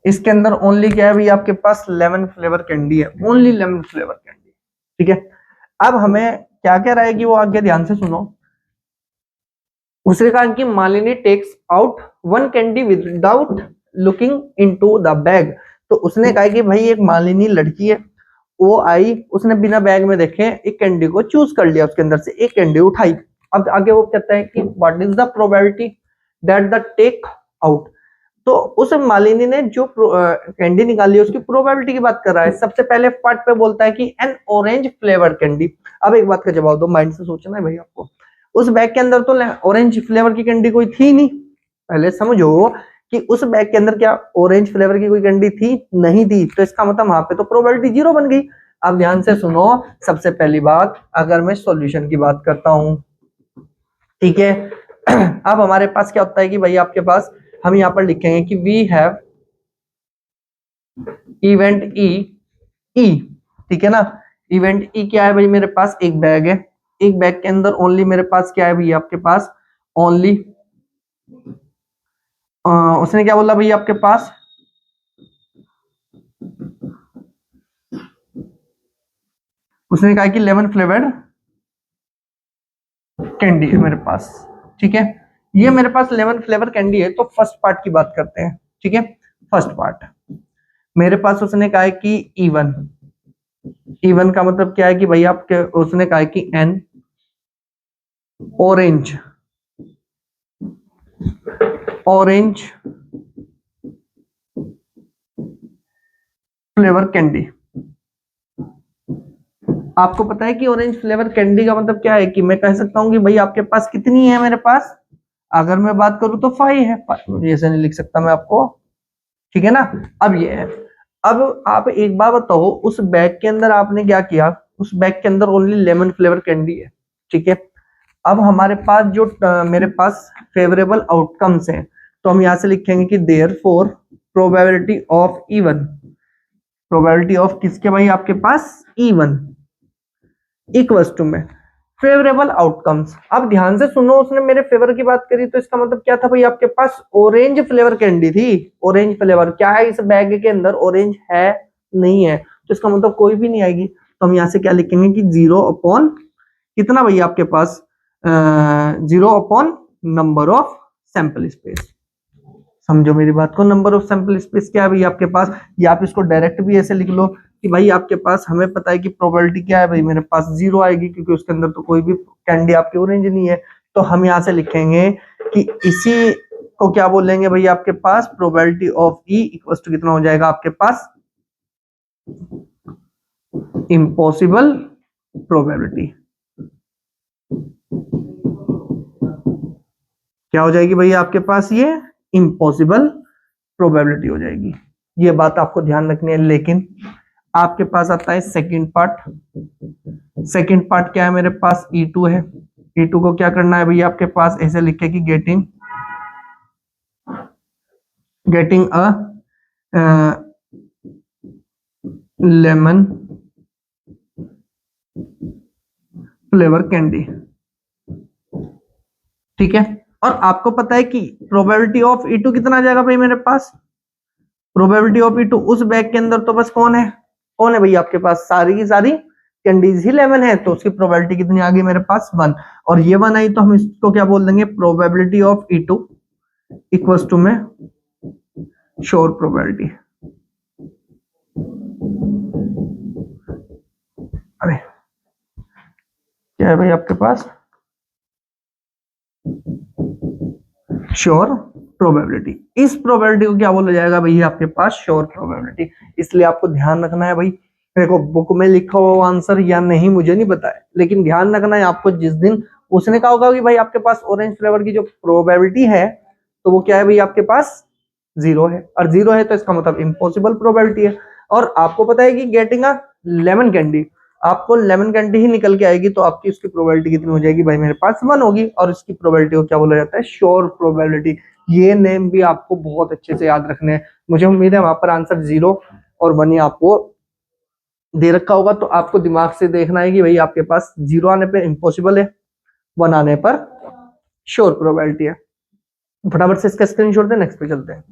इसके अंदर ओनली क्या है भैया आपके पास, लेमन फ्लेवर कैंडी है, ओनली लेमन फ्लेवर कैंडी। ठीक है, अब हमें क्या कह रहा है कि वो आगे ध्यान से सुनो। उसने कहा कि Malini takes out 1 candy without looking into the bag. तो उसने कहा कि भाई एक मालिनी लड़की है, वो आई, उसने बिना बैग में देखे एक कैंडी को चूज कर लिया, उसके अंदर से एक कैंडी उठाई। अब आगे वो कहता है कि what is the probability that the take out. तो उस मालिनी ने जो कैंडी निकाली है उसकी प्रोबेबिलिटी की बात कर रहा है। सबसे पहले पार्ट पे बोलता है कि एन ऑरेंज फ्लेवर कैंडी। अब एक बात का जवाब दो, माइंड से सोचना है भाई आपको, उस बैग के अंदर तो ऑरेंज फ्लेवर की कैंडी कोई थी नहीं, पहले समझो कि उस बैग के अंदर क्या ऑरेंज फ्लेवर की कोई कैंडी थी, नहीं थी, तो इसका मतलब वहां पे तो प्रोबेबिलिटी 0 बन गई। अब ध्यान से सुनो, सबसे पहली बात अगर मैं सॉल्यूशन की बात करता हूं, ठीक है, अब हमारे पास क्या होता है कि भाई आपके पास हम यहां पर लिखेंगे कि वी हैव इवेंट ई, ई, ठीक है ना, इवेंट ई क्या है भाई, मेरे पास एक बैग है, एक बैग के अंदर ओनली मेरे पास क्या है भैया आपके पास, ओनली उसने क्या बोला भैया आपके पास, उसने कहा कि लेमन फ्लेवर्ड कैंडी है मेरे पास। ठीक है, ये मेरे पास लेमन फ्लेवर कैंडी है। तो फर्स्ट पार्ट की बात करते हैं, ठीक है, फर्स्ट पार्ट मेरे पास उसने कहा है कि इवन, इवन का मतलब क्या है कि भाई आपके, उसने कहा है कि N orange orange flavour candy. आपको पता है कि ऑरेंज फ्लेवर कैंडी का मतलब क्या है, कि मैं कह सकता हूं कि भाई आपके पास कितनी है, मेरे पास अगर मैं बात करूं तो 5 है, ऐसे नहीं लिख सकता मैं आपको, ठीक है ना। अब ये है, अब आप एक बार बताओ, उस बैग के अंदर आपने क्या किया, उस बैग के अंदर ओनली लेमन फ्लेवर कैंडी है, ठीक है। अब हमारे पास जो मेरे पास फेवरेबल आउटकम्स हैं, तो हम यहां से लिखेंगे कि therefore probability of even, probability of किसके भाई, आपके पास इवन इक्वल्स टू में फेवरेबल आउटकम्स। अब ध्यान से सुनो, उसने मेरे फेवर की बात करी, तो इसका मतलब क्या था भाई, आपके पास ऑरेंज फ्लेवर कैंडी थी। ऑरेंज फ्लेवर क्या है, इस बैग के अंदर ऑरेंज है नहीं है, तो इसका मतलब कोई भी नहीं आएगी। तो हम यहाँ से क्या लिखेंगे कि 0 अपॉन कितना भाई आपके पास, 0 upon number of sample space. समझो मेरी बात को, नंबर ऑफ सैंपल स्पेस क्या है भाई आपके पास, या आप इसको डायरेक्ट भी ऐसे लिख लो कि भाई आपके पास, हमें पता है कि प्रोबेबिलिटी क्या है भाई, मेरे पास 0 आएगी, क्योंकि उसके अंदर तो कोई भी कैंडी आपकी ऑरेंज नहीं है। तो हम यहाँ से लिखेंगे कि इसी को क्या बोलेंगे भाई, आपके पास probability of E equal to कितना हो जाएगा आपके पास, इम्पॉसिबल प्रोबेबिलिटी। क्या हो जाएगी भाई आपके पास, ये इम्पॉसिबल प्रोबेबिलिटी हो जाएगी। ये बात आपको ध्यान रखनी है। लेकिन आपके पास आता है सेकंड पार्ट। सेकंड पार्ट क्या है, मेरे पास E2 है। E2 को क्या करना है भैया आपके पास, ऐसे लिखे कि getting a lemon flavour candy, ठीक है। और आपको पता है कि प्रोबेबिलिटी ऑफ E2 कितना आ जाएगा भाई मेरे पास, प्रोबेबिलिटी ऑफ E2 उस बैग के अंदर तो बस कौन है भाई आपके पास, सारी की सारी कैंडीज ही 11 है, तो उसकी प्रोबेबिलिटी कितनी आ गई मेरे पास 1। और ये 1 आई तो हम इसको क्या बोल देंगे, probability of E2 equals to में श्योर प्रोबेबिलिटी। अरे क्या है भाई आपके पास, श्योर प्रोबेबिलिटी। इस प्रोबेबिलिटी को क्या बोला जाएगा भैया आपके पास, श्योर प्रोबेबिलिटी। इसलिए आपको ध्यान रखना है भाई, देखो बुक में लिखा हुआ आंसर या नहीं मुझे नहीं पता है, लेकिन ध्यान रखना है आपको, जिस दिन उसने कहा होगा कि भाई आपके पास ऑरेंज फ्लेवर की जो प्रोबेबिलिटी है, तो वो क्या है भाई आपके पास 0 है, और 0 है तो इसका मतलब इम्पॉसिबल प्रोबेबिलिटी है। और आपको पता है कि गेटिंग अ लेमन कैंडी, आपको लेमन कैंडी ही निकल के आएगी, तो आपकी उसकी प्रोबेबिलिटी कितनी हो जाएगी भाई, मेरे पास 1 होगी। और इसकी प्रोबेबिलिटी को क्या बोला जाता है, श्योर प्रोबेबिलिटी। ये नेम भी आपको बहुत अच्छे से याद रखने हैं। मुझे उम्मीद है वहां पर आंसर 0 और 1 ही आपको दे रखा होगा, तो आपको दिमाग से देखना है कि भाई आपके पास 0 आने पर इम्पॉसिबल है, 1 आने पर श्योर प्रोबेबिलिटी है। फटाफट से इसका स्क्रीनशॉट दे, नेक्स्ट पे चलते हैं।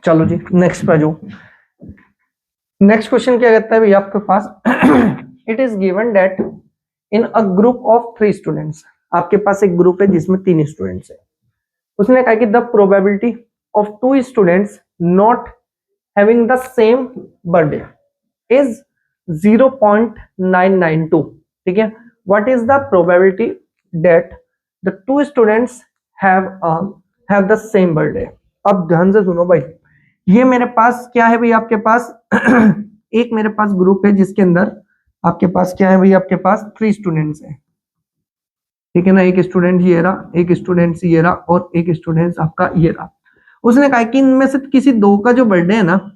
चलो जी नेक्स्ट पे जो नेक्स्ट क्वेश्चन क्या कहता है भैया आपके पास, it is given that in a group of 3 students, आपके पास एक ग्रुप है जिसमें 3 स्टूडेंट्स है। उसने कहा कि the probability of 2 students not having the same birthday is 0.992, ठीक है। What is the probability that the 2 students have the same birthday. अब ध्यान से सुनो भाई, ये मेरे पास क्या है भाई आपके पास, एक मेरे पास ग्रुप है जिसके अंदर आपके पास क्या है भाई, आपके पास 3 स्टूडेंट्स हैं, ठीक है ना। एक स्टूडेंट ये रहा, एक स्टूडेंट ये रहा, और एक स्टूडेंट आपका ये रहा। उसने कहा कि इनमें से किसी दो का जो बर्थडे है ना,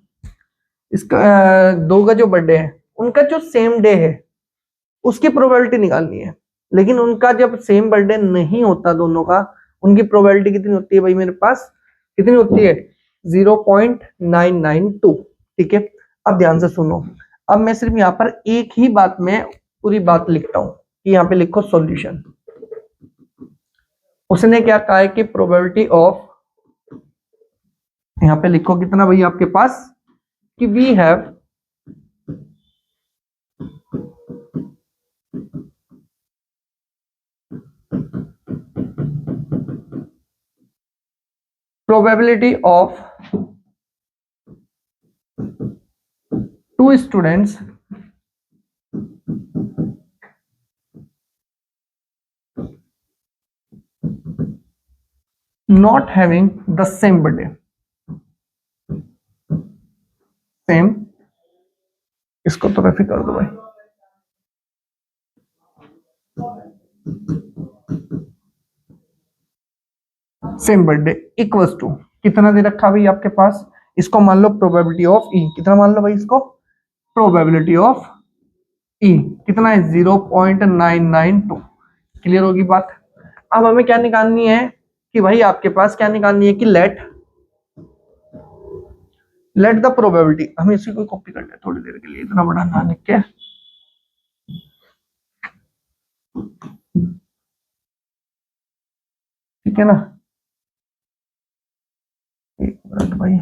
इसका दो का जो बर्थडे है, उनका जो सेम डे है उसकी प्रोबेबिलिटी निकालनी है। लेकिन उनका जब सेम बर्थडे नहीं होता दोनों का, उनकी प्रोबेबिलिटी कितनी होती है भाई मेरे पास, कितनी होती है, 0.992, ठीक है। अब ध्यान से सुनो, अब मैं सिर्फ यहाँ पर एक ही बात में पूरी बात लिखता हूं कि यहाँ पे लिखो सॉल्यूशन। उसने क्या कहा है कि प्रोबेबिलिटी ऑफ, यहाँ पे लिखो कितना भाई आपके पास, कि we have probability of 2 students not having the same birthday, same, इसको तो रेफर कर दो भाई, सेम बर्थडे इक्वल्स टू कितना दे रखा भाई आपके पास, इसको मान लो प्रोबेबिलिटी ऑफ ई, कितना मान लो भाई इसको, प्रोबेबिलिटी ऑफ ई कितना है 0.992। क्लियर होगी बात। अब हमें क्या निकालनी है कि भाई आपके पास क्या निकालनी है कि लेट द प्रोबेबिलिटी, हम इसी को कॉपी कर ले थोड़ी देर के लिए, इतना बड़ा ना लिख के, ठीक है ना। एक मिनट भाई,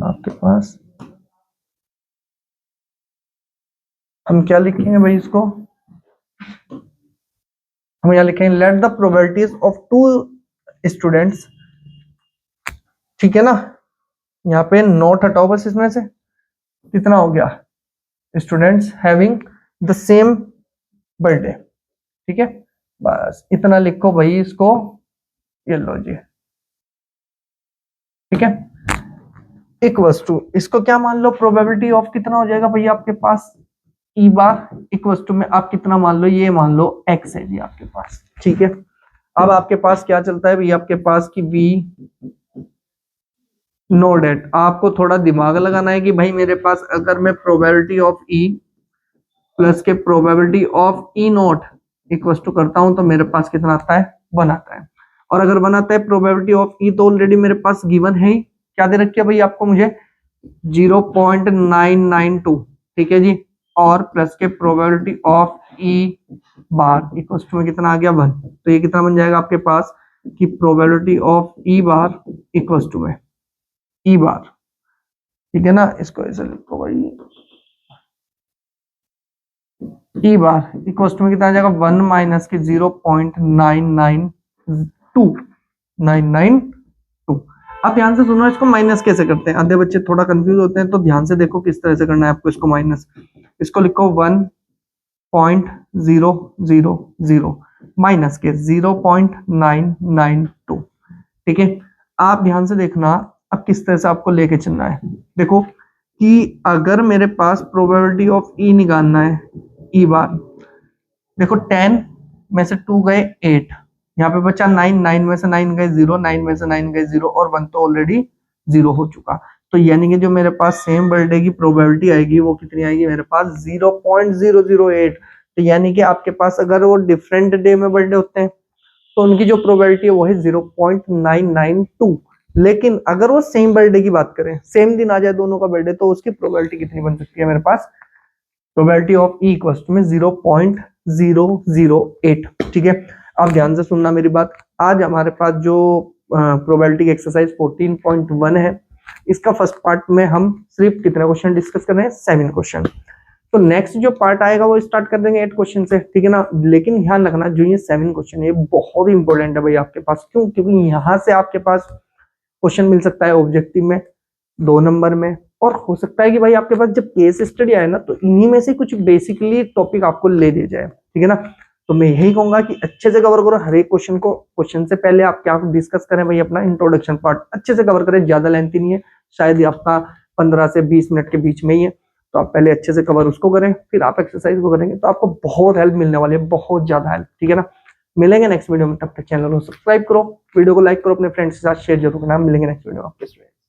आपके पास हम क्या लिखेंगे भाई, इसको हम यहाँ लिखेंगे let the probabilities of two students, ठीक है ना। यहाँ पे नोट हटाओ बस, इसमें से कितना हो गया, students having the same birthday, ठीक है। बस इतना लिखो भाई इसको, ये लो जी, ठीक है। इक्वल्स टू इसको क्या मान लो, प्रोबेबिलिटी ऑफ कितना हो जाएगा भैया आपके पास, ई बार इक्वल्स टू में आप कितना मान लो, ये मान लो एक्स है जी आपके पास, ठीक है। अब आपके पास क्या चलता है भैया आपके पास कि वी नो डेट, आपको थोड़ा दिमाग लगाना है कि भाई मेरे पास अगर मैं प्रोबेबिलिटी ऑफ ई प्लस के probability of E not equals to करता हूं तो मेरे पास कितना आता है, 1 आता है। और अगर 1 आता है प्रोबेबिलिटी ऑफ ई तो ऑलरेडी मेरे पास गिवन है ही, क्या दे रखी है भाई आपको, मुझे 0.992, ठीक है जी। और प्लस के probability of E bar equals to में कितना आ गया 1, तो ये कितना बन जाएगा आपके पास कि probability of E bar equals to में ई बार, ठीक है ना। इसको ऐसे लिखो भाई, ई बार इक्वल्स टू में कितना आ जाएगा 1 माइनस के 0.992। अब ध्यान से सुनो, इसको माइनस कैसे करते हैं, आधे बच्चे थोड़ा कंफ्यूज होते हैं, तो ध्यान से देखो किस तरह से करना है आपको इसको माइनस। इसको लिखो 1.000 माइनस के 0.992, ठीक है। आप ध्यान से देखना अब किस तरह से आपको लेके चलना है। देखो कि अगर मेरे पास प्रोबेबिलिटी ऑफ ई निकालना है, ई बार, देखो 10 में से 2 गए 8, यहाँ पे बचा 9, 9 में से 9 गए 0, 9 में से 9 गए 0 और 1 तो ऑलरेडी 0 हो चुका। तो यानी कि जो मेरे पास सेम बर्थडे की प्रोबेबिलिटी आएगी वो कितनी आएगी मेरे पास 0.008। तो यानी कि आपके पास अगर वो डिफरेंट डे में बर्थडे होते हैं तो उनकी जो प्रोबेबिलिटी है वो है 0.992। लेकिन अगर वो सेम बर्थडे की बात करें, सेम दिन आ जाए दोनों का बर्थडे, तो उसकी प्रोबेबिलिटी कितनी बन सकती है मेरे पास, probability of E equals to में 0.008, ठीक है। आप ध्यान से सुनना मेरी बात। आज हमारे पास जो प्रोबेबिलिटी की एक्सरसाइज 14.1 है, इसका फर्स्ट पार्ट में हम सिर्फ कितने क्वेश्चन डिस्कस कर रहे हैं, 7 क्वेश्चन। तो नेक्स्ट जो पार्ट आएगा वो स्टार्ट कर देंगे 8 क्वेश्चन से, ठीक है ना। लेकिन ध्यान रखना जो ये 7 क्वेश्चन है बहुत ही इंपॉर्टेंट है भाई आपके पास, क्यों, क्योंकि यहाँ से आपके पास क्वेश्चन मिल सकता है ऑब्जेक्टिव में 2 नंबर में, और हो सकता है कि भाई आपके पास जब केस स्टडी आए ना तो इन्हीं में से कुछ बेसिकली टॉपिक आपको ले दिया जाए, ठीक है ना। तो मैं यही कहूंगा कि अच्छे से कवर करो हर एक क्वेश्चन को। क्वेश्चन से पहले आप क्या डिस्कस करें भाई, अपना इंट्रोडक्शन पार्ट अच्छे से कवर करें, ज्यादा लेंथी नहीं है, शायद ये आपका 15 से 20 मिनट के बीच में ही है। तो आप पहले अच्छे से कवर उसको करें, फिर आप एक्सरसाइज को करेंगे तो आपको बहुत हेल्प मिलने वाली है, बहुत ज्यादा हेल्प, ठीक है ना। मिलेंगे नेक्स्ट वीडियो में, तब तक चैनल को सब्सक्राइब करो, वीडियो को लाइक करो, अपने फ्रेंड्स के साथ शेयर जरूर करना। मिलेंगे नेक्स्ट वीडियो में आपके